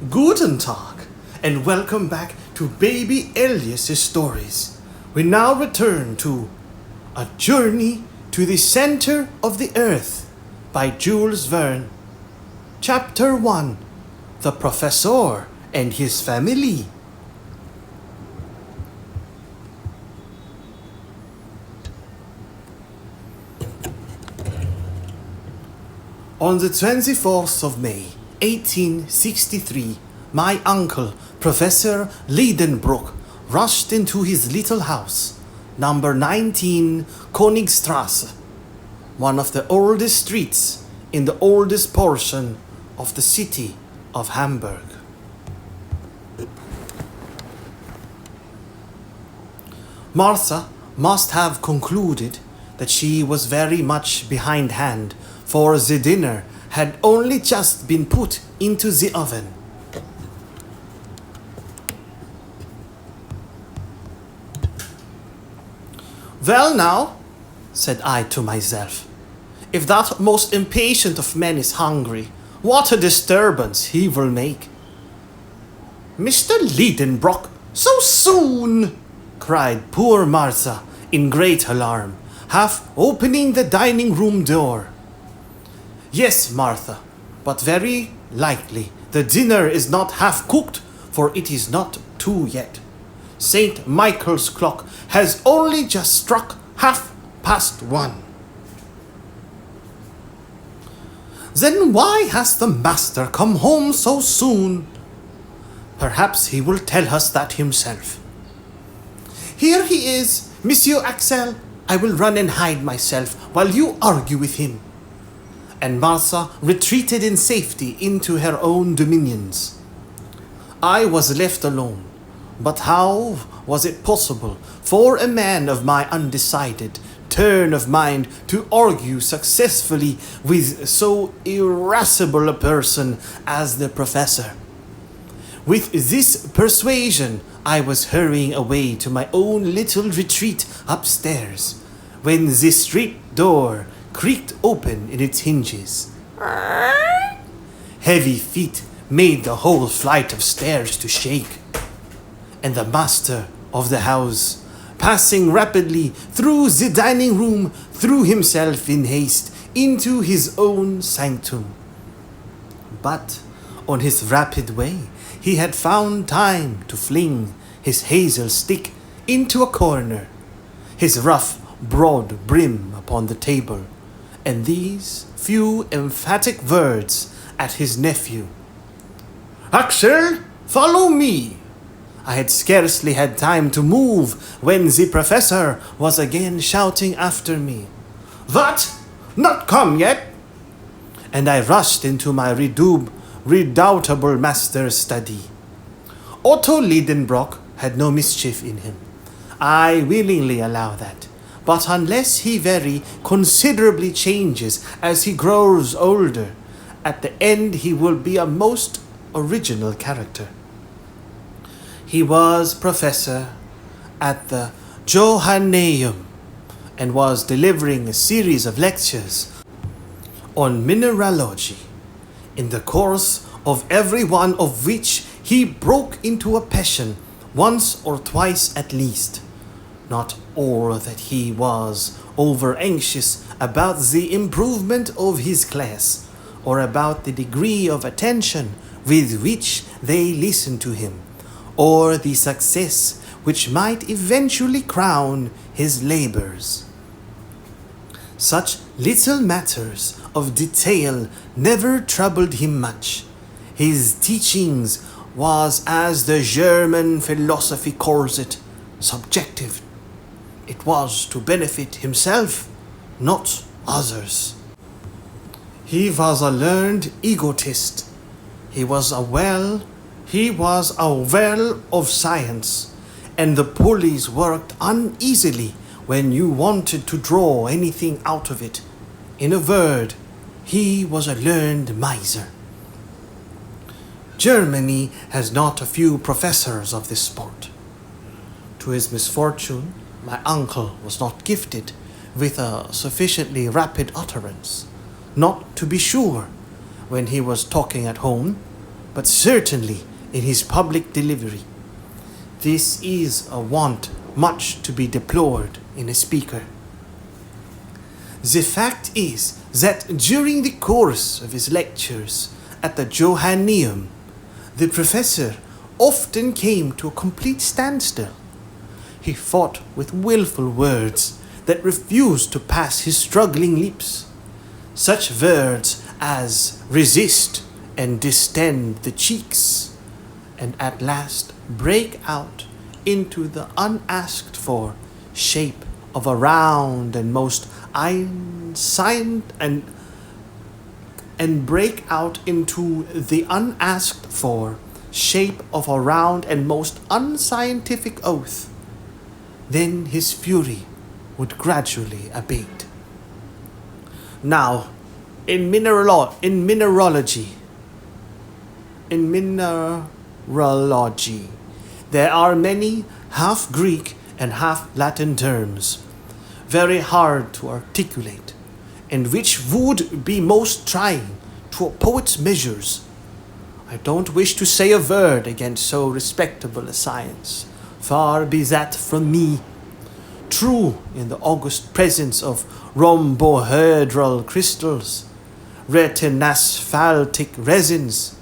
Guten Tag, and welcome back to Baby Elias's stories. We now return to A Journey to the Center of the Earth by Jules Verne. Chapter 1, The Professor and His Family. On the 24th of May, 1863, my uncle, Professor Liedenbrock, rushed into his little house, number 19 Königstrasse, one of the oldest streets in the oldest portion of the city of Hamburg. Martha must have concluded that she was very much behindhand, for the dinner had only just been put into the oven. "Well now," said I to myself, "if that most impatient of men is hungry, what a disturbance he will make." "Mr. Liedenbrock, so soon!" cried poor Martha in great alarm, half opening the dining room door. "Yes, Martha, but very likely the dinner is not half cooked, for it is not 2 yet. St. Michael's clock has only just struck 1:30. "Then why has the master come home so soon?" "Perhaps he will tell us that himself." "Here he is, Monsieur Axel. I will run and hide myself while you argue with him." And Martha retreated in safety into her own dominions. I was left alone, but how was it possible for a man of my undecided turn of mind to argue successfully with so irascible a person as the professor? With this persuasion, I was hurrying away to my own little retreat upstairs, when the street door creaked open in its hinges. Heavy feet made the whole flight of stairs to shake, and the master of the house, passing rapidly through the dining room, threw himself in haste into his own sanctum. But on his rapid way, he had found time to fling his hazel stick into a corner, his rough, broad brim upon the table, and these few emphatic words at his nephew: "Axel, follow me." I had scarcely had time to move when the professor was again shouting after me, "What? Not come yet?" And I rushed into my redoubtable master's study. Otto Liedenbrock had no mischief in him. I willingly allow that. But unless he very considerably changes as he grows older, at the end he will be a most original character. He was professor at the Johanneum and was delivering a series of lectures on mineralogy, in the course of every one of which he broke into a passion once or twice at least. Not all that he was over anxious about the improvement of his class, or about the degree of attention with which they listened to him, or the success which might eventually crown his labors. Such little matters of detail never troubled him much. His teachings was, as the German philosophy calls it, subjective. It was to benefit himself, not others. He was a learned egotist. He was a well of science, and the pulleys worked uneasily when you wanted to draw anything out of it. In a word, he was a learned miser. Germany has not a few professors of this sport. To his misfortune, my uncle was not gifted with a sufficiently rapid utterance, not to be sure, when he was talking at home, but certainly in his public delivery. This is a want much to be deplored in a speaker. The fact is that during the course of his lectures at the Johanneum, the professor often came to a complete standstill. He fought with willful words that refused to pass his struggling lips. Such words as resist and distend the cheeks, and at last break out into the unasked for shape of a round and most break out into the unasked for shape of a round and most unscientific oath. Then his fury would gradually abate. Now, in mineralogy, there are many half Greek and half Latin terms, very hard to articulate, and which would be most trying to a poet's measures. I don't wish to say a word against so respectable a science. Far be that from me. True, in the august presence of rhombohedral crystals, retinasphaltic resins,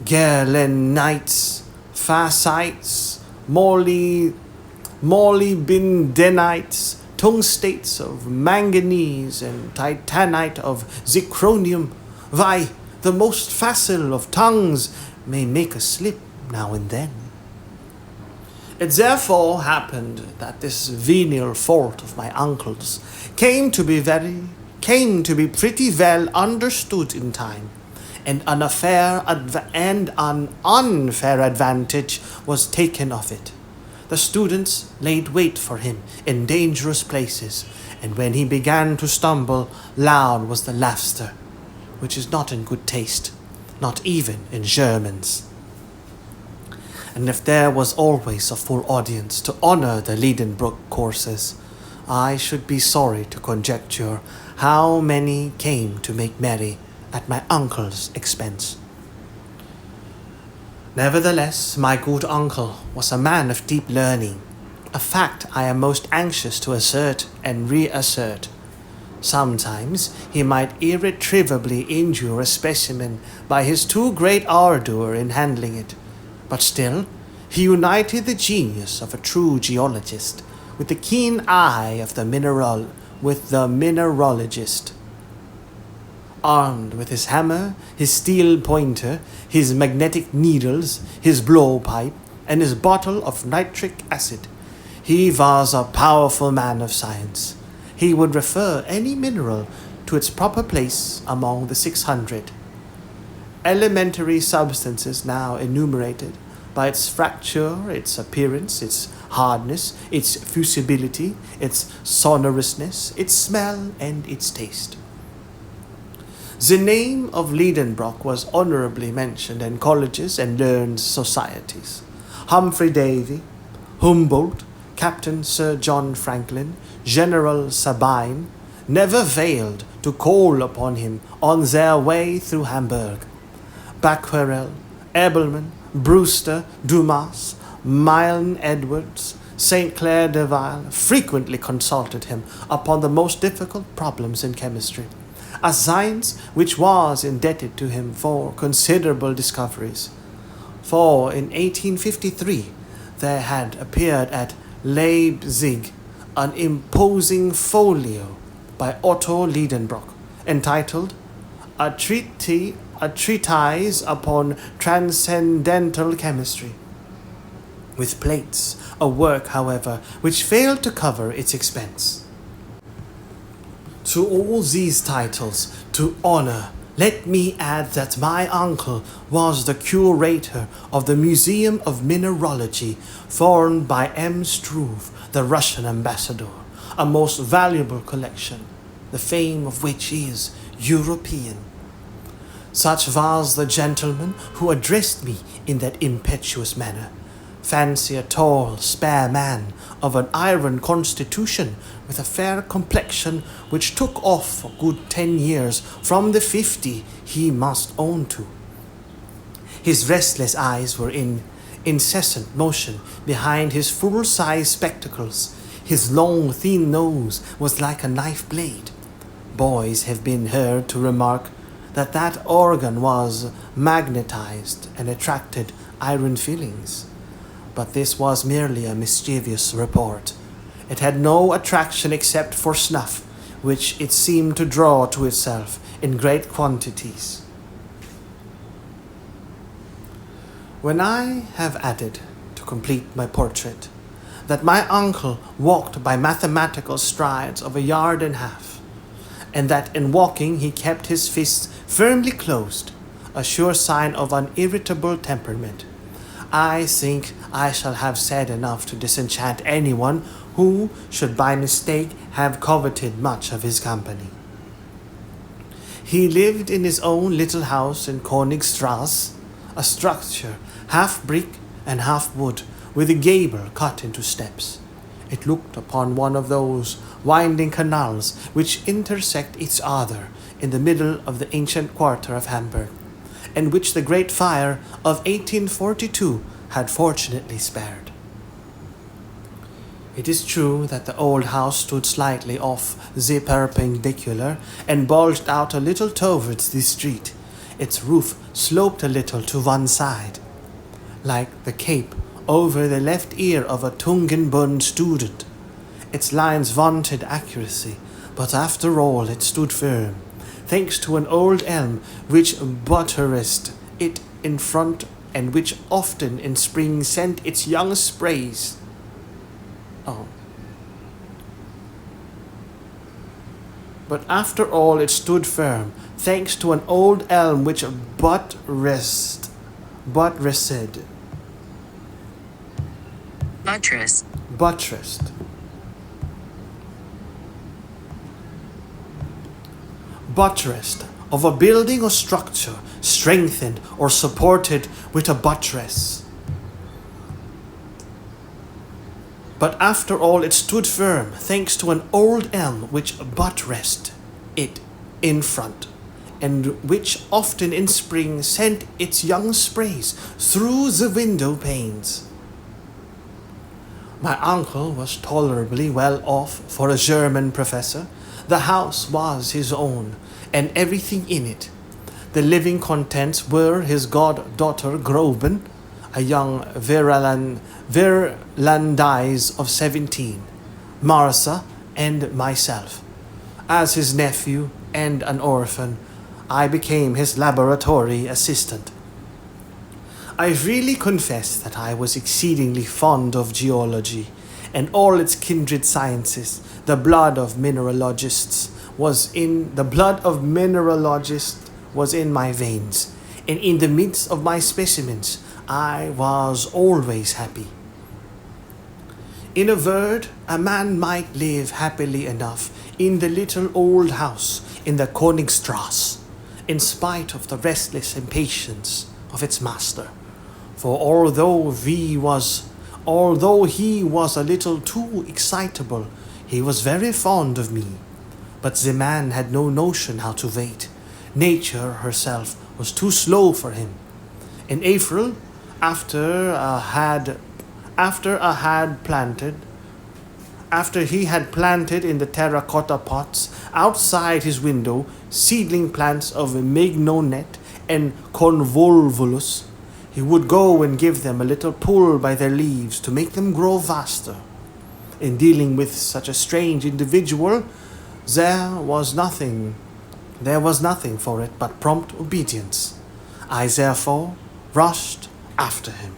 galenites, fascites, molybdenites, tungstates of manganese and titanite of zirconium, why, the most facile of tongues may make a slip now and then. It therefore happened that this venial fault of my uncle's came to be pretty well understood in time, and an unfair advantage was taken of it. The students laid wait for him in dangerous places, and when he began to stumble, loud was the laughter, which is not in good taste, not even in Germans. And if there was always a full audience to honor the Liedenbrock courses, I should be sorry to conjecture how many came to make merry at my uncle's expense. Nevertheless, my good uncle was a man of deep learning, a fact I am most anxious to assert and reassert. Sometimes he might irretrievably injure a specimen by his too great ardour in handling it, but still he united the genius of a true geologist with the keen eye of the mineralogist. Armed with his hammer, his steel pointer, his magnetic needles, his blowpipe, and his bottle of nitric acid, he was a powerful man of science. He would refer any mineral to its proper place among the 600 elementary substances now enumerated by its fracture, its appearance, its hardness, its fusibility, its sonorousness, its smell, and its taste. The name of Liedenbrock was honorably mentioned in colleges and learned societies. Humphrey Davy, Humboldt, Captain Sir John Franklin, General Sabine, never failed to call upon him on their way through Hamburg. Becquerel, Abelman, Brewster, Dumas, Milne Edwards, St. Clair de Ville frequently consulted him upon the most difficult problems in chemistry, a science which was indebted to him for considerable discoveries. For in 1853 there had appeared at Leipzig an imposing folio by Otto Liedenbrock, entitled A Treatise upon Transcendental Chemistry, with plates, a work, however, which failed to cover its expense. To all these titles to honor, let me add that my uncle was the curator of the Museum of Mineralogy, formed by M. Struve, the Russian ambassador, a most valuable collection, the fame of which is European. Such was the gentleman who addressed me in that impetuous manner. Fancy a tall, spare man of an iron constitution, with a fair complexion which took off a good 10 years from the 50 he must own to. His restless eyes were in incessant motion behind his full-size spectacles. His long, thin nose was like a knife blade. Boys have been heard to remark that organ was magnetized and attracted iron fillings. But this was merely a mischievous report. It had no attraction except for snuff, which it seemed to draw to itself in great quantities. When I have added, to complete my portrait, that my uncle walked by mathematical strides of 1.5 yards, and that in walking he kept his fists firmly closed, a sure sign of an irritable temperament, I think I shall have said enough to disenchant anyone who should by mistake have coveted much of his company. He lived in his own little house in Königstrasse, a structure half brick and half wood, with a gable cut into steps. It looked upon one of those winding canals which intersect each other in the middle of the ancient quarter of Hamburg, and which the great fire of 1842 had fortunately spared. It is true that the old house stood slightly off the perpendicular and bulged out a little towards the street. Its roof sloped a little to one side, like the cape over the left ear of a Tungenbund student. Its lines vaunted accuracy, but after all it stood firm, thanks to an old elm which buttressed it in front and which often in spring sent its young sprays. But after all it stood firm, thanks to an old elm which buttressed. Buttressed. Buttressed of a building or structure, strengthened or supported with a buttress. But after all it stood firm, thanks to an old elm which buttressed it in front, and which often in spring sent its young sprays through the window panes. My uncle was tolerably well off for a German professor. The house was his own, and everything in it. The living contents were his goddaughter Groben, a young Verlandise of 17, Martha, and myself. As his nephew and an orphan, I became his laboratory assistant. I really confess that I was exceedingly fond of geology and all its kindred sciences. The blood of mineralogists was in my veins, and in the midst of my specimens I was always happy. In a word, a man might live happily enough in the little old house in the Königstrasse, in spite of the restless impatience of its master. For although he was a little too excitable, he was very fond of me. But the man had no notion how to wait. Nature herself was too slow for him. In April, after he had planted in the terracotta pots outside his window seedling plants of mignonette and convolvulus, he would go and give them a little pull by their leaves to make them grow faster. In dealing with such a strange individual, there was nothing for it but prompt obedience. I therefore rushed after him.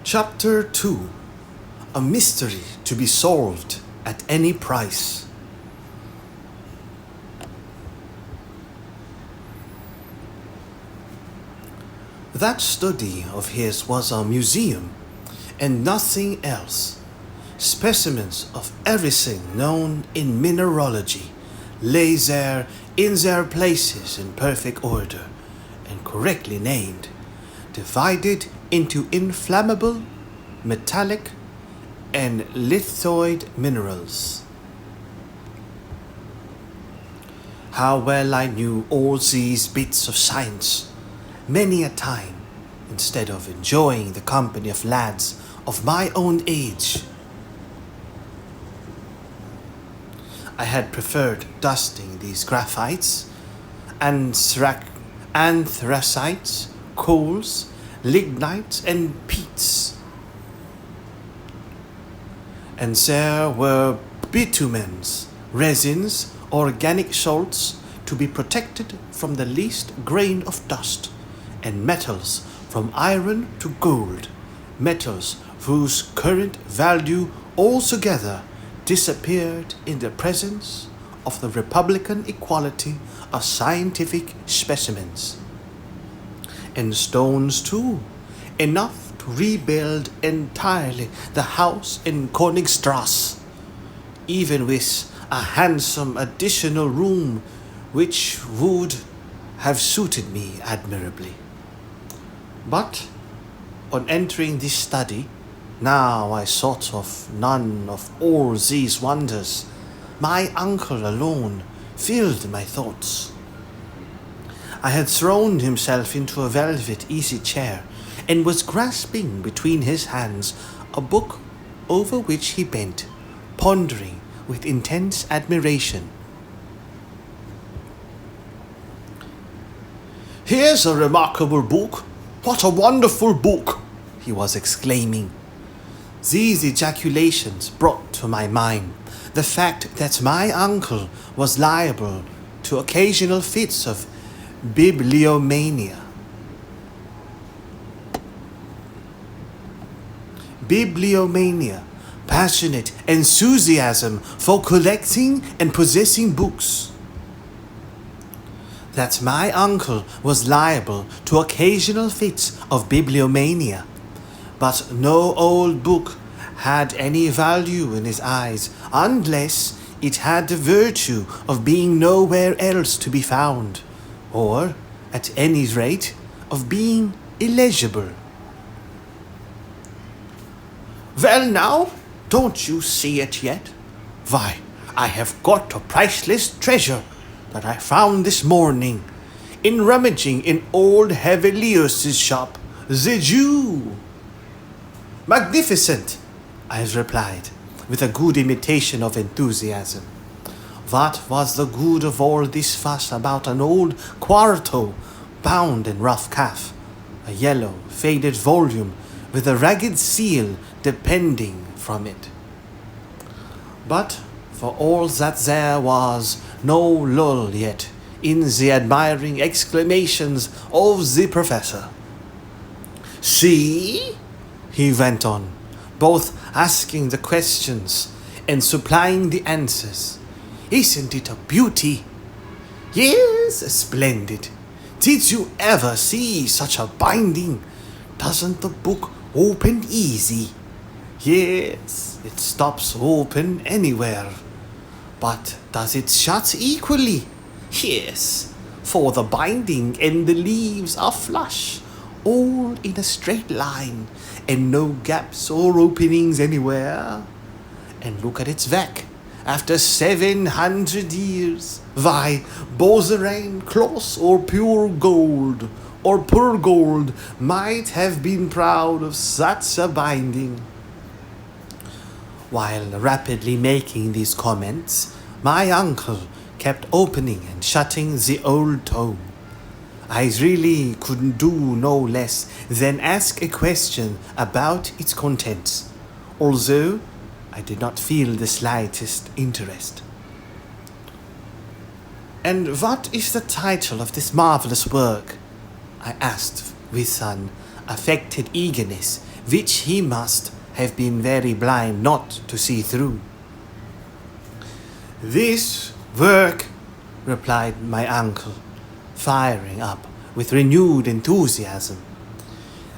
Chapter 2. A mystery to be solved at any price. That study of his was a museum and nothing else. Specimens of everything known in mineralogy lay there in their places in perfect order and correctly named, divided into inflammable, metallic, and lithoid minerals. How well I knew all these bits of science. Many a time, instead of enjoying the company of lads of my own age, I had preferred dusting these graphites, anthracites, coals, lignites, and peats. And there were bitumens, resins, organic salts to be protected from the least grain of dust, and metals from iron to gold, metals whose current value altogether disappeared in the presence of the republican equality of scientific specimens. And stones too, enough to rebuild entirely the house in Königstrasse, even with a handsome additional room which would have suited me admirably. But on entering this study, now I thought of none of all these wonders. My uncle alone filled my thoughts. I had thrown himself into a velvet easy chair and was grasping between his hands a book over which he bent, pondering with intense admiration. "Here's a remarkable book! What a wonderful book!" he was exclaiming. These ejaculations brought to my mind the fact that my uncle was liable to occasional fits of bibliomania. Passionate enthusiasm for collecting and possessing books. That my uncle was liable to occasional fits of bibliomania, but no old book had any value in his eyes unless it had the virtue of being nowhere else to be found, or, at any rate, of being illegible. "Well now, don't you see it yet? Why, I have got a priceless treasure that I found this morning in rummaging in old Hevelius's shop, the Jew." "Magnificent," I replied, with a good imitation of enthusiasm. What was the good of all this fuss about an old quarto bound in rough calf, a yellow, faded volume with a ragged seal depending from it? But for all that there was no lull yet in the admiring exclamations of the professor. "See," he went on, both asking the questions and supplying the answers. "Isn't it a beauty?" "Yes, splendid. Did you ever see such a binding? Doesn't the book open easy?" "Yes, it stops open anywhere." "But does it shut equally?" "Yes, for the binding and the leaves are flush, all in a straight line, and no gaps or openings anywhere. And look at its back. After 700 years, why, Bozarane cloth or pure gold, or pure gold, might have been proud of such a binding." While rapidly making these comments, my uncle kept opening and shutting the old tome. I really couldn't do no less than ask a question about its contents, although I did not feel the slightest interest. "And what is the title of this marvelous work?" I asked with an affected eagerness which he must have been very blind not to see through. "This work," replied my uncle, firing up with renewed enthusiasm,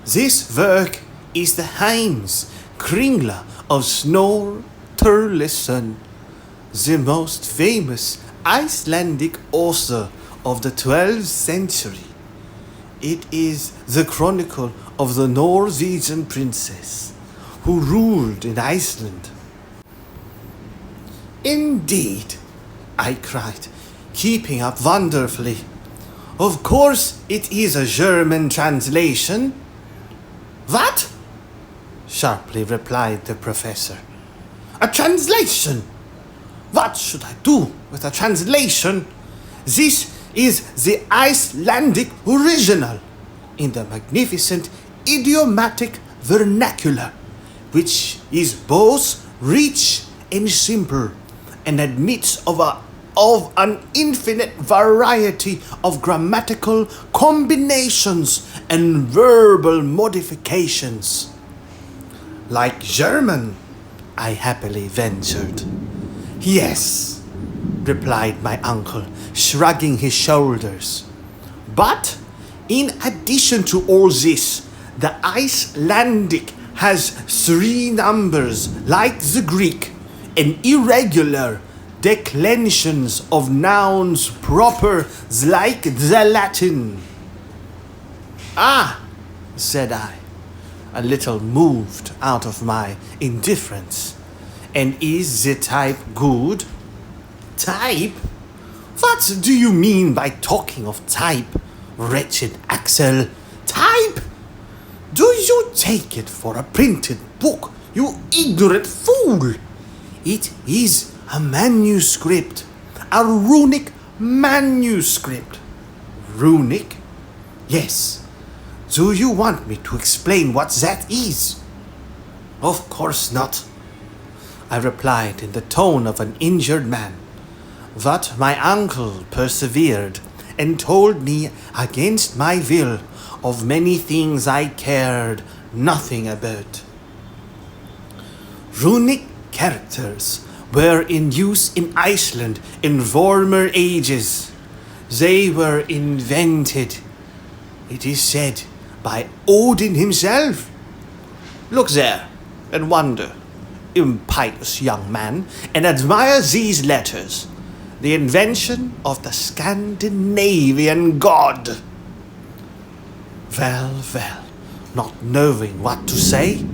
"this work is the Heinz Kringla of Snorre-Turleson, the most famous Icelandic author of the 12th century. It is the chronicle of the Norwegian princess who ruled in Iceland." "Indeed," I cried, keeping up wonderfully. Of course, it is a German translation." "What?" sharply replied the professor. "A translation? What should I do with a translation? This is the Icelandic original, in the magnificent idiomatic vernacular, which is both rich and simple, and admits of an infinite variety of grammatical combinations and verbal modifications." "Like German?" I happily ventured. "Yes," replied my uncle, shrugging his shoulders. "But in addition to all this, the Icelandic has 3 numbers like the Greek, and irregular declensions of nouns proper like the Latin." "Ah," said I, a little moved out of my indifference. "And is the type good?" "Type? What do you mean by talking of type, wretched Axel? Type? Do you take it for a printed book, you ignorant fool? It is a manuscript, a runic manuscript." "Runic?" "Yes. Do you want me to explain what that is?" "Of course not," I replied in the tone of an injured man. But my uncle persevered and told me against my will of many things I cared nothing about. Runic characters were in use in Iceland in former ages. They were invented, it is said, by Odin himself. Look there and wonder, impious young man, and admire these letters, the invention of the Scandinavian god. Well, not knowing what to say,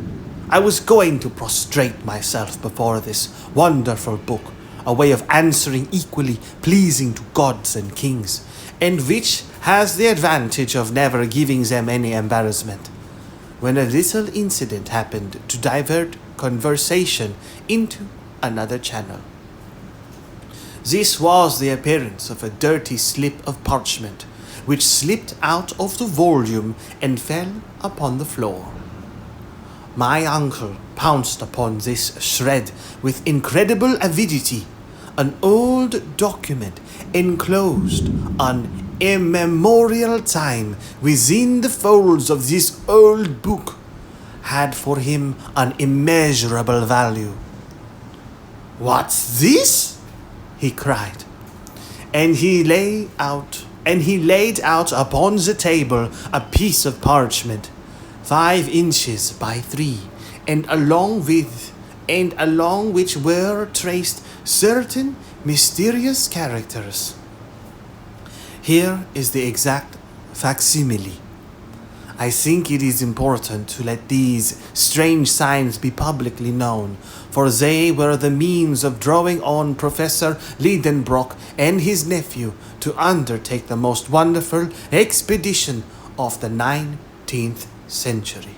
I was going to prostrate myself before this wonderful book, a way of answering equally pleasing to gods and kings, and which has the advantage of never giving them any embarrassment, when a little incident happened to divert conversation into another channel. This was the appearance of a dirty slip of parchment, which slipped out of the volume and fell upon the floor. My uncle pounced upon this shred with incredible avidity, an old document enclosed on immemorial time within the folds of this old book had for him an immeasurable value. "What's this?" he cried, and he laid out upon the table a piece of parchment, 5 inches by 3, and along which were traced certain mysterious characters. Here is the exact facsimile. I think it is important to let these strange signs be publicly known, for they were the means of drawing on Professor Liedenbrock and his nephew to undertake the most wonderful expedition of the 19th century.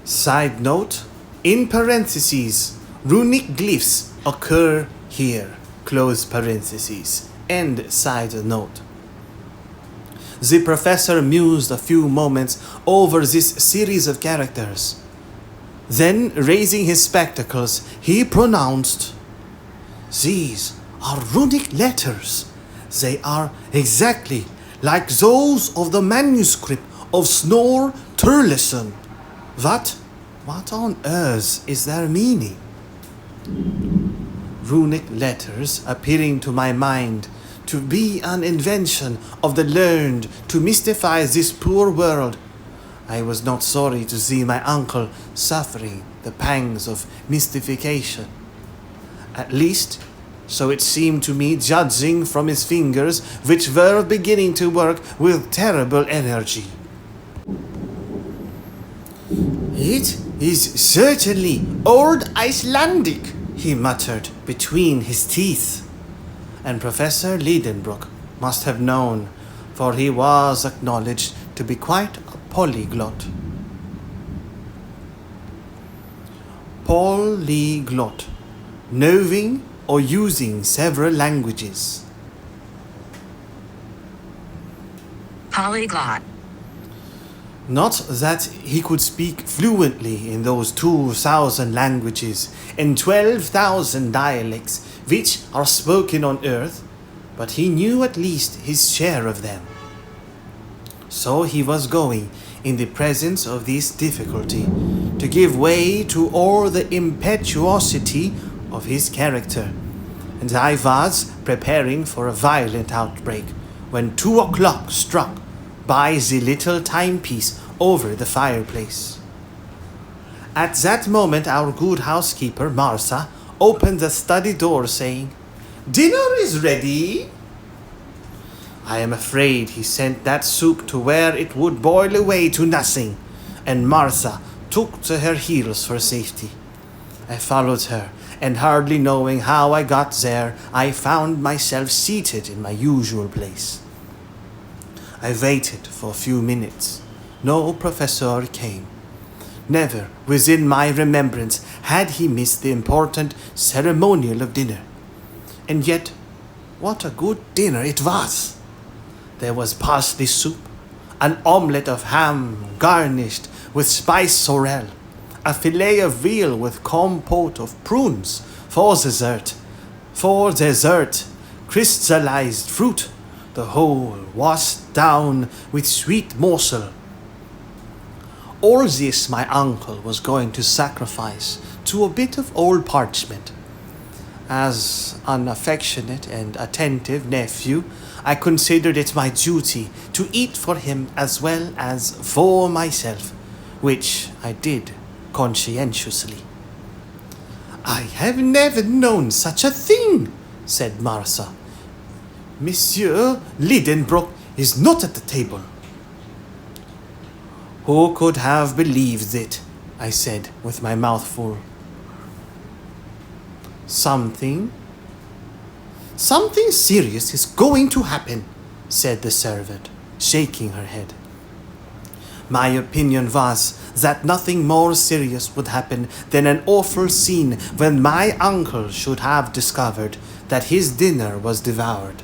Side note, in parentheses, runic glyphs occur here, close parentheses, end side note. The professor mused a few moments over this series of characters. Then, raising his spectacles, he pronounced, "These are runic letters. They are exactly like those of the manuscript of Snorre Turleson. What on earth is their meaning?" Runic letters appearing to my mind to be an invention of the learned to mystify this poor world, I was not sorry to see my uncle suffering the pangs of mystification. At least, so it seemed to me, judging from his fingers, which were beginning to work with terrible energy. "It is certainly Old Icelandic," he muttered between his teeth. And Professor Liedenbrock must have known, for he was acknowledged to be quite a polyglot. Polyglot, knowing or using several languages. Polyglot. Not that he could speak fluently in those 2,000 languages and 12,000 dialects which are spoken on earth, but he knew at least his share of them. So he was going, in the presence of this difficulty, to give way to all the impetuosity of his character, and I was preparing for a violent outbreak when 2 o'clock struck by the little timepiece over the fireplace. At that moment our good housekeeper, Martha, opened the study door, saying, "Dinner is ready." I am afraid he sent that soup to where it would boil away to nothing, and Martha took to her heels for safety. I followed her, and hardly knowing how I got there, I found myself seated in my usual place. I waited for a few minutes. No professor came. Never within my remembrance had he missed the important ceremonial of dinner. And yet, what a good dinner it was! There was parsley soup, an omelette of ham garnished with spiced sorrel, a fillet of veal with compote of prunes for dessert, crystallized fruit, the whole washed down with sweet morsel. All this my uncle was going to sacrifice to a bit of old parchment. As an affectionate and attentive nephew, I considered it my duty to eat for him as well as for myself, which I did conscientiously. "I have never known such a thing," said Martha. "Monsieur Liedenbrock is not at the table." "Who could have believed it?" I said with my mouth full. Something serious is going to happen," said the servant, shaking her head. My opinion was that nothing more serious would happen than an awful scene when my uncle should have discovered that his dinner was devoured.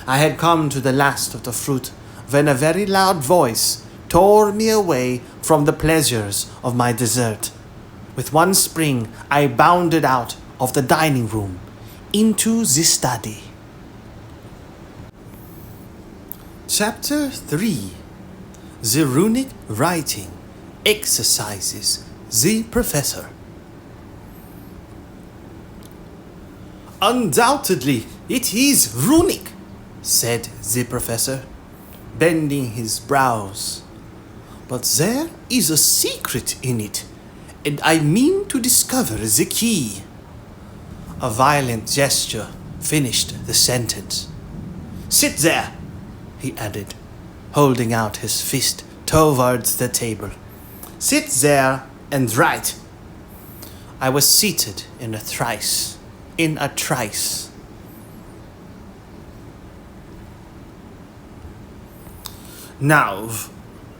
I had come to the last of the fruit when a very loud voice tore me away from the pleasures of my dessert. With one spring, I bounded out of the dining room into the study. Chapter 3. The Runic Writing Exercises the Professor. "Undoubtedly, it is Runic," said the Professor, bending his brows. "But there is a secret in it, and I mean to discover the key." A violent gesture finished the sentence. "Sit there," he added, holding out his fist towards the table. "Sit there and write." I was seated in a trice. "Now,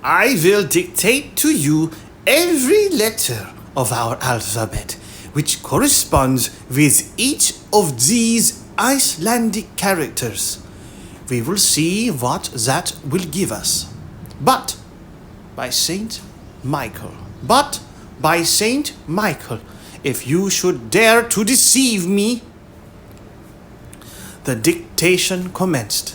I will dictate to you every letter of our alphabet, which corresponds with each of these Icelandic characters. We will see what that will give us. But by Saint Michael, if you should dare to deceive me." The dictation commenced.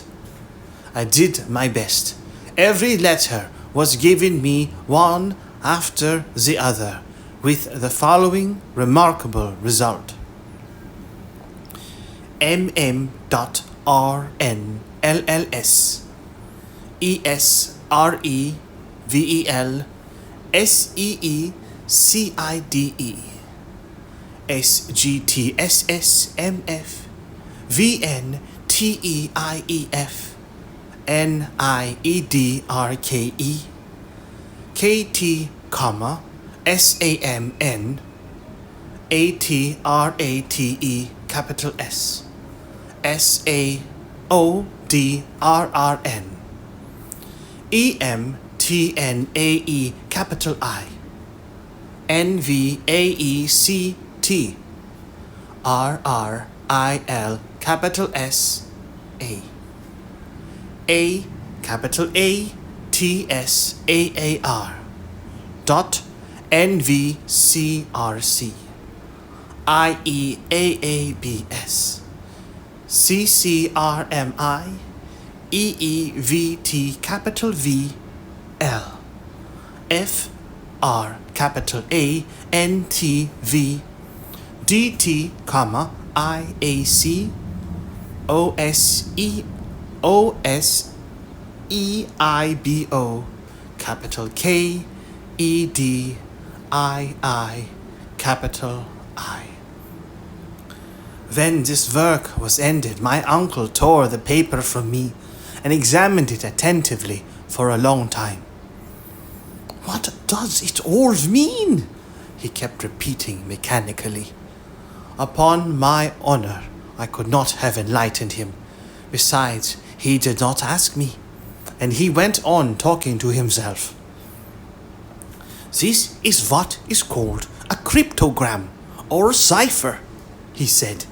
I did my best. Every letter was given me one after the other, with the following remarkable result: MM.RNLLS ESREVEL SEECIDE SGTSSMF VNTEIEF NIEDRKE KT, SAMN Atrate capital S. Saodrrn. Emtnae capital I. Nvaect. Rril capital S. A capital A TSAAR dot NVCRC IEAABS CCRMI EEVT capital V L F R capital A NTV DT comma IAC OSEIBO capital K EDII capital I. When this work was ended, my uncle tore the paper from me and examined it attentively for a long time. "What does it all mean?" he kept repeating mechanically. Upon my honor, I could not have enlightened him. Besides, he did not ask me, and he went on talking to himself. "This is what is called a cryptogram or cipher," he said,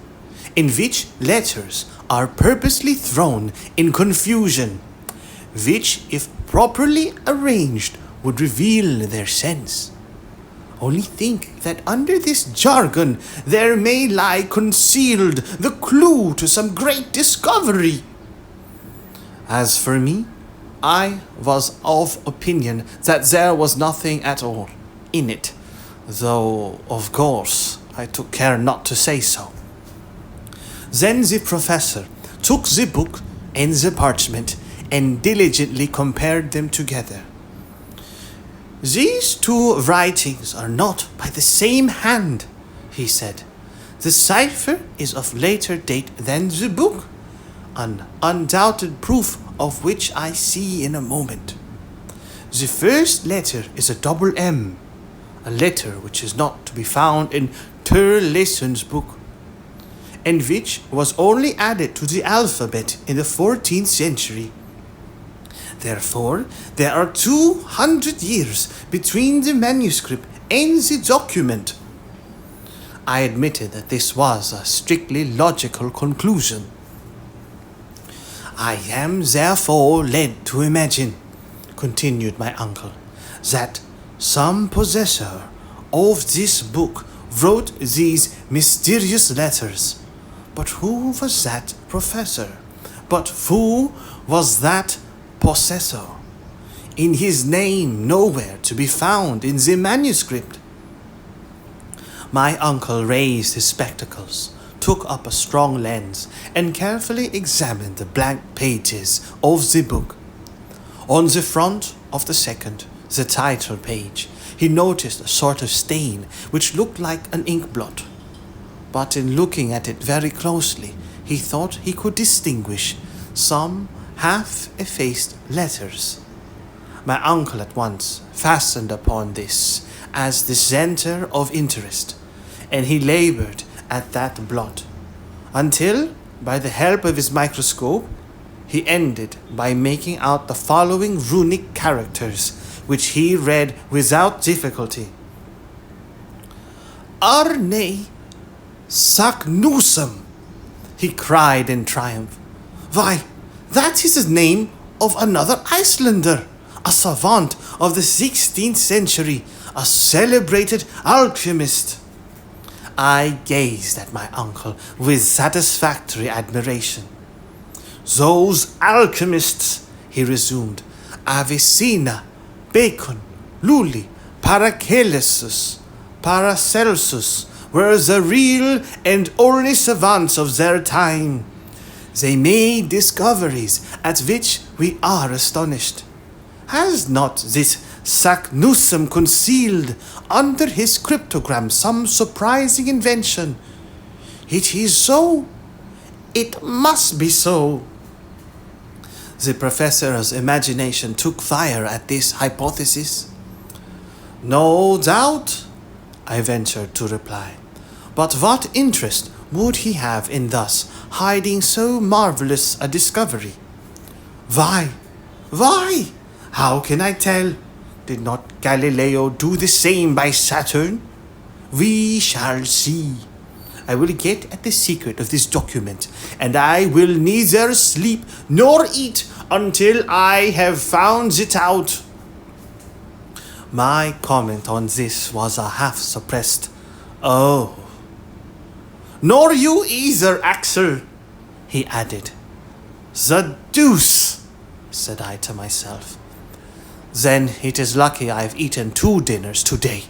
"in which letters are purposely thrown in confusion, which, if properly arranged, would reveal their sense. Only think that under this jargon there may lie concealed the clue to some great discovery." As for me, I was of opinion that there was nothing at all in it, though, of course, I took care not to say so. Then the professor took the book and the parchment and diligently compared them together. "These two writings are not by the same hand," he said. "The cipher is of later date than the book, an undoubted proof of which I see in a moment. The first letter is a double M, a letter which is not to be found in Turleson's book, and which was only added to the alphabet in the 14th century. Therefore, there are 200 years between the manuscript and the document." I admitted that this was a strictly logical conclusion. "I am therefore led to imagine," continued my uncle, "that some possessor of this book wrote these mysterious letters. But who was that professor? But who was that possessor? In his name nowhere to be found in the manuscript." My uncle raised his spectacles, took up a strong lens, and carefully examined the blank pages of the book. On the front of the second, the title page, he noticed a sort of stain which looked like an ink blot. But in looking at it very closely, he thought he could distinguish some half-effaced letters. My uncle at once fastened upon this as the center of interest, and he labored at that blot, until, by the help of his microscope, he ended by making out the following runic characters, which he read without difficulty. "Arne Saknussemm," he cried in triumph. "Why, that is the name of another Icelander, a savant of the 16th century, a celebrated alchemist." I gazed at my uncle with satisfactory admiration. "Those alchemists," he resumed, "Avicenna, Bacon, Lully, Paracelsus, were the real and only savants of their time. They made discoveries at which we are astonished. Has not this Saknussemm concealed under his cryptogram some surprising invention? It is so. It must be so." The professor's imagination took fire at this hypothesis. "No doubt," I ventured to reply. But what interest would he have in thus hiding so marvelous a discovery? Why? Why? How can I tell? Did not Galileo do the same by Saturn? We shall see. I will get at the secret of this document, and I will neither sleep nor eat until I have found it out. My comment on this was a half-suppressed, "Oh." "Nor you either, Axel," he added. "The deuce," said I to myself. Then it is lucky I've eaten 2 dinners today.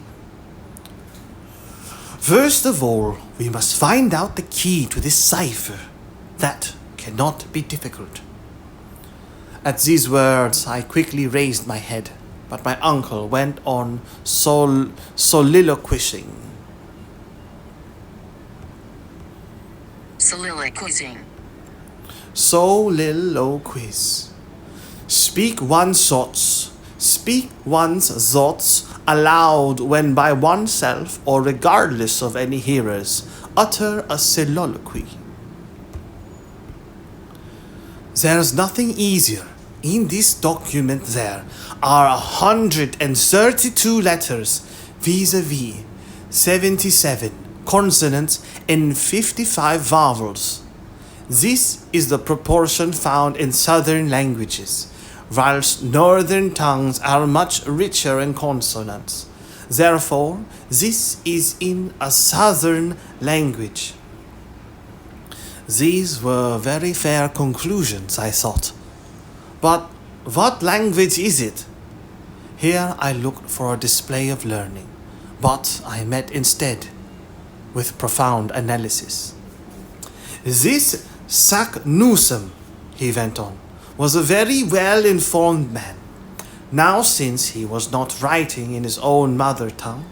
First of all, we must find out the key to this cipher. That cannot be difficult. At these words, I quickly raised my head, but my uncle went on soliloquizing. Soliloquiz. Speak one's thoughts aloud when by oneself or regardless of any hearers. Utter a soliloquy. There's nothing easier. In this document there are 132 letters, vis-a-vis 77 consonants and 55 vowels. This is the proportion found in southern languages, whilst northern tongues are much richer in consonants. Therefore, this is in a southern language. These were very fair conclusions, I thought. But what language is it? Here I looked for a display of learning, but I met instead with profound analysis. This Saknussemm, he went on, was a very well-informed man. Now, since he was not writing in his own mother tongue,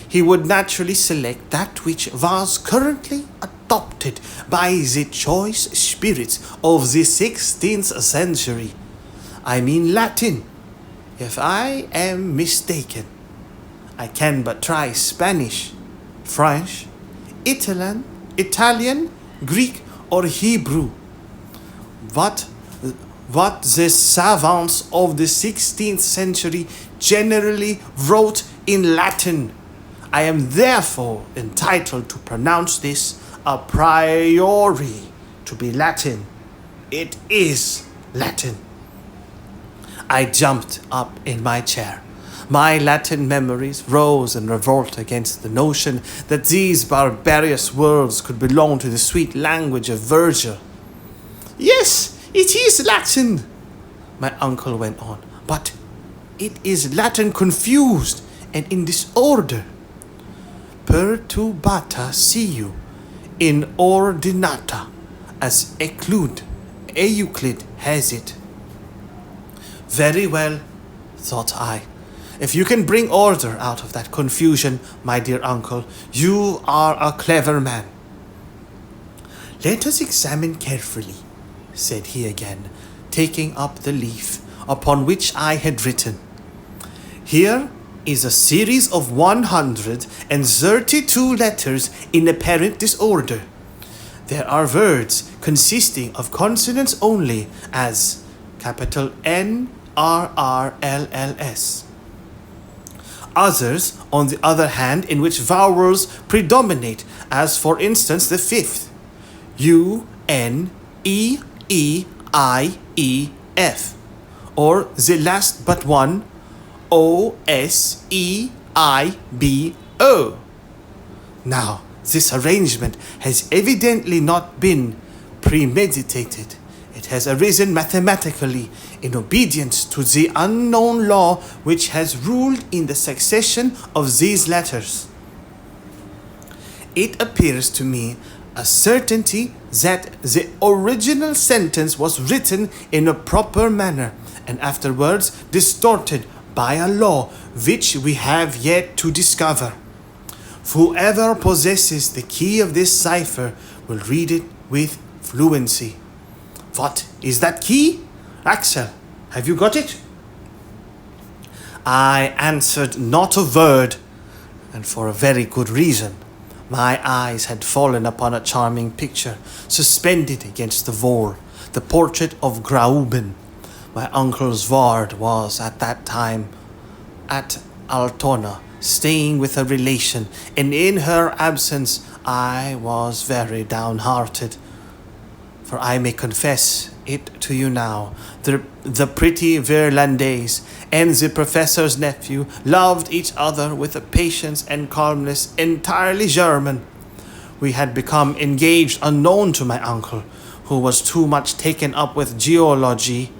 he would naturally select that which was currently adopted by the choice spirits of the 16th century. I mean Latin. If I am mistaken, I can but try Spanish, French, Italian, Greek, or Hebrew. What the savants of the 16th century generally wrote in Latin. I am therefore entitled to pronounce this a priori to be Latin. It is Latin. I jumped up in my chair. My Latin memories rose in revolt against the notion that these barbarous words could belong to the sweet language of Virgil. Yes, it is Latin, my uncle went on, but it is Latin confused and in disorder. Perturbata siu in ordinata, as Euclid has it. Very well, thought I. If you can bring order out of that confusion, my dear uncle, you are a clever man. Let us examine carefully, said he again, taking up the leaf upon which I had written. Here is a series of 132 letters in apparent disorder. There are words consisting of consonants only, as capital NRRLLS. Others, on the other hand, in which vowels predominate, as for instance the fifth, UNEEIEF, or the last but one, OSEIBO. Now, this arrangement has evidently not been premeditated. It has arisen mathematically in obedience to the unknown law which has ruled in the succession of these letters. It appears to me a certainty that the original sentence was written in a proper manner and afterwards distorted by a law which we have yet to discover. Whoever possesses the key of this cipher will read it with fluency. What is that key? Axel, have you got it? I answered not a word, and for a very good reason. My eyes had fallen upon a charming picture suspended against the wall, the portrait of Grauben. My uncle's ward was at that time at Altona, staying with a relation, and in her absence I was very downhearted. For I may confess it to you now, the pretty Virlandaise and the professor's nephew loved each other with a patience and calmness entirely German. We had become engaged unknown to my uncle, who was too much taken up with geology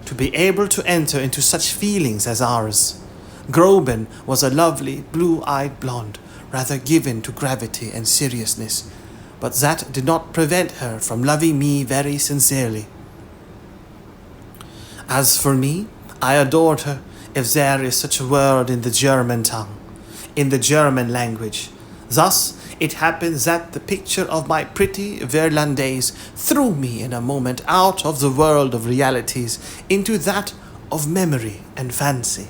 to be able to enter into such feelings as ours. Groben was a lovely, blue-eyed blonde, rather given to gravity and seriousness, but that did not prevent her from loving me very sincerely. As for me, I adored her, if there is such a word in the German tongue, in the German language. Thus, it happened that the picture of my pretty Virlandaise threw me in a moment out of the world of realities into that of memory and fancy.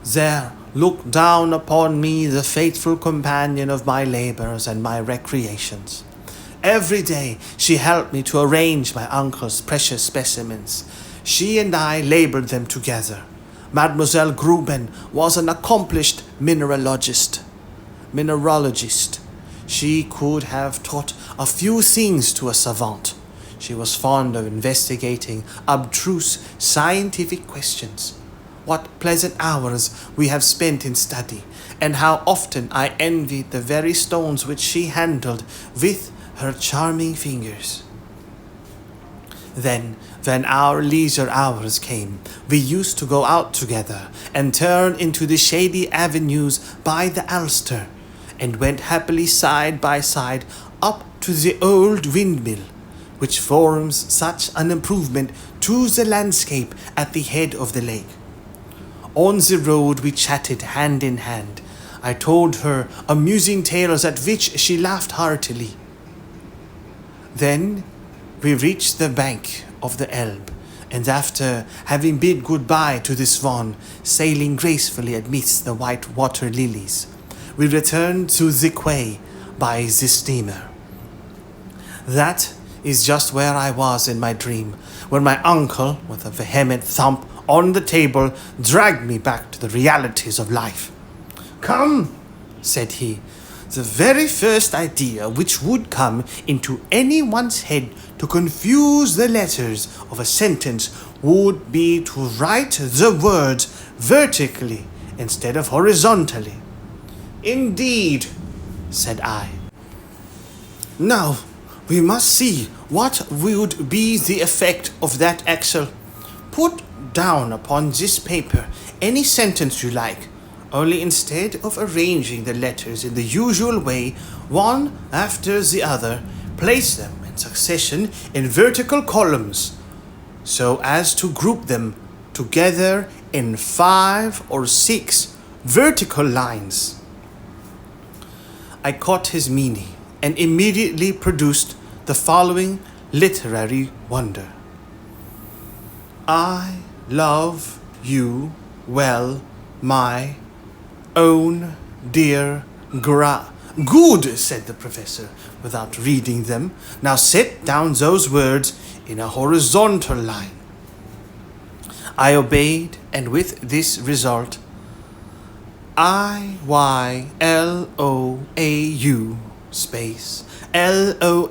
There looked down upon me the faithful companion of my labors and my recreations. Every day she helped me to arrange my uncle's precious specimens. She and I labored them together. Mademoiselle Gruben was an accomplished mineralogist. She could have taught a few things to a savant. She was fond of investigating abstruse scientific questions. What pleasant hours we have spent in study, and how often I envied the very stones which she handled with her charming fingers. Then, when our leisure hours came, we used to go out together and turn into the shady avenues by the Alster, and went happily side by side up to the old windmill, which forms such an improvement to the landscape at the head of the lake. On the road we chatted hand in hand. I told her amusing tales at which she laughed heartily. Then we reached the bank of the Elbe, and after having bid goodbye to the Swan, sailing gracefully amidst the white water lilies, we returned to the quay by the steamer. That is just where I was in my dream, when my uncle, with a vehement thump on the table, dragged me back to the realities of life. "Come," said he, "the very first idea which would come into anyone's head to confuse the letters of a sentence would be to write the words vertically instead of horizontally." "Indeed," said I. "Now, we must see what would be the effect of that, Axel. Put down upon this paper any sentence you like, only instead of arranging the letters in the usual way, one after the other, place them in succession in vertical columns, so as to group them together in 5 or 6 vertical lines." I caught his meaning and immediately produced the following literary wonder. "I love you well, my own dear Good," said the professor, without reading them. "Now set down those words in a horizontal line." I obeyed, and with this result: IYLOAU space LOLWRB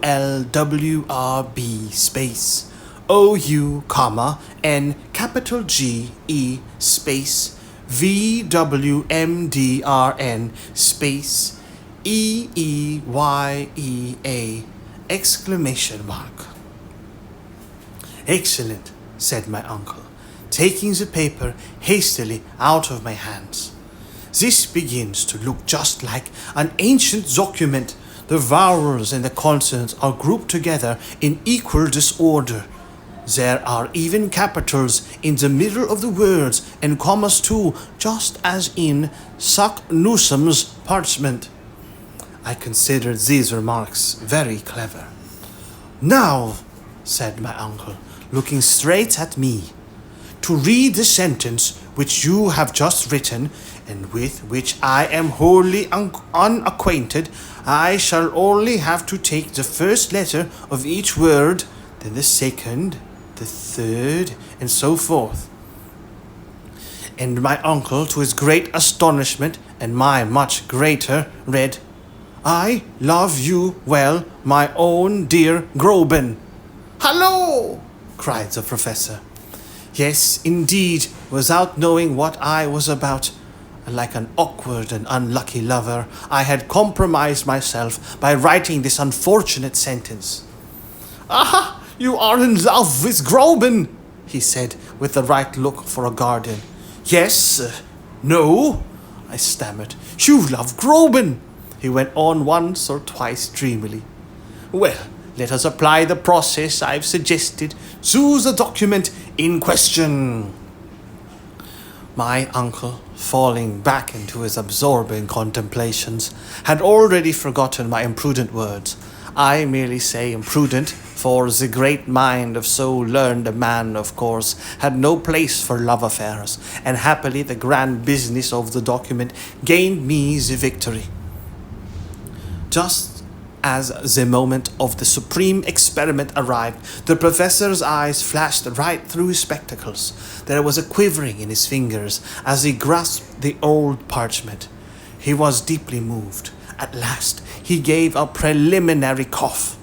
space OU comma N capital GE space VWMDRN space EEYEA exclamation mark. "Excellent," said my uncle, taking the paper hastily out of my hands. "This begins to look just like an ancient document. The vowels and the consonants are grouped together in equal disorder. There are even capitals in the middle of the words, and commas too, just as in Saknussum's parchment." I considered these remarks very clever. "Now," said my uncle, looking straight at me, "to read the sentence which you have just written, and with which I am wholly unacquainted, I shall only have to take the first letter of each word, then the second, the third, and so forth. And my uncle, to his great astonishment, and my much greater, read, I love you well, my own dear Groban. Hallo! Cried the professor. Yes, indeed, without knowing what I was about, like an awkward and unlucky lover, I had compromised myself by writing this unfortunate sentence. Aha! You are in love with Groban, he said, with the right look for a guardian. Yes, no, I stammered. You love Groban, he went on once or twice dreamily. Well, let us apply the process I've suggested to the document in question. My uncle, falling back into his absorbing contemplations, had already forgotten my imprudent words. I merely say imprudent, for the great mind of so learned a man, of course, had no place for love affairs, and happily the grand business of the document gained me the victory. Just as the moment of the supreme experiment arrived, the professor's eyes flashed right through his spectacles. There was a quivering in his fingers as he grasped the old parchment. He was deeply moved. At last, he gave a preliminary cough,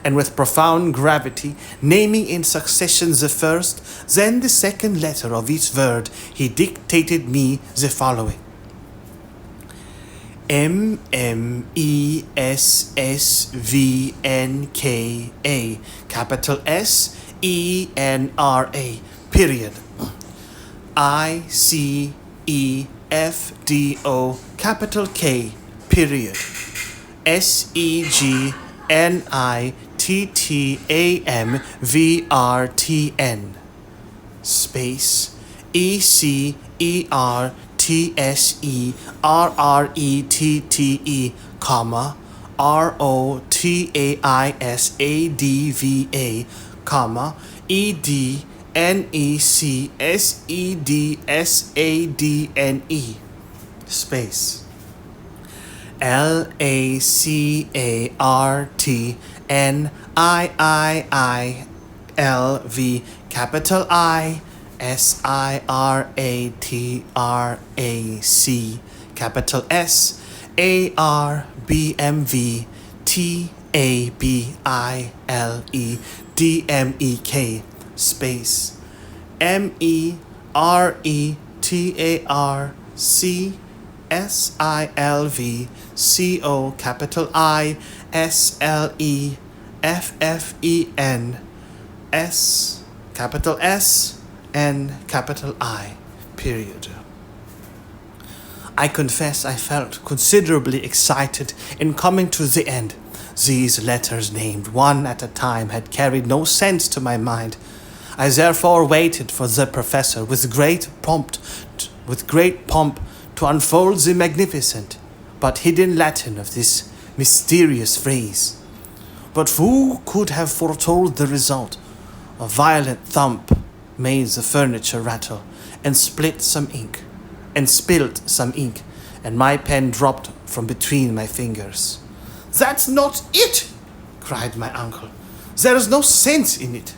and with profound gravity, naming in succession the first, then the second letter of each word, he dictated me the following. Messvnka, capital SENRA, period. ICEFDO, capital K, period. SEGNITTAMVRTN, space, ECERTSERRETTE, comma, ROTAISADVA, comma, EDNECSEDSADNE, space, LACARTNIIILV, capital I, SIRATRAC, capital S, ARBMV, TABILE, space, MERETARCSILVCO, capital I, SLEFFEN, S, capital S, N, capital I, period. I confess I felt considerably excited in coming to the end. These letters, named one at a time, had carried no sense to my mind. I therefore waited for the professor with great pomp to unfold the magnificent but hidden Latin of this mysterious phrase. But who could have foretold the result? A violent thump made the furniture rattle, and spilt some ink, and my pen dropped from between my fingers. That's not it, cried my uncle. There is no sense in it.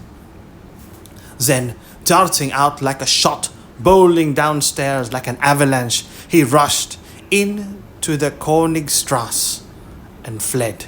Then, darting out like a shot, bowling downstairs like an avalanche, he rushed into the Königstrasse and fled.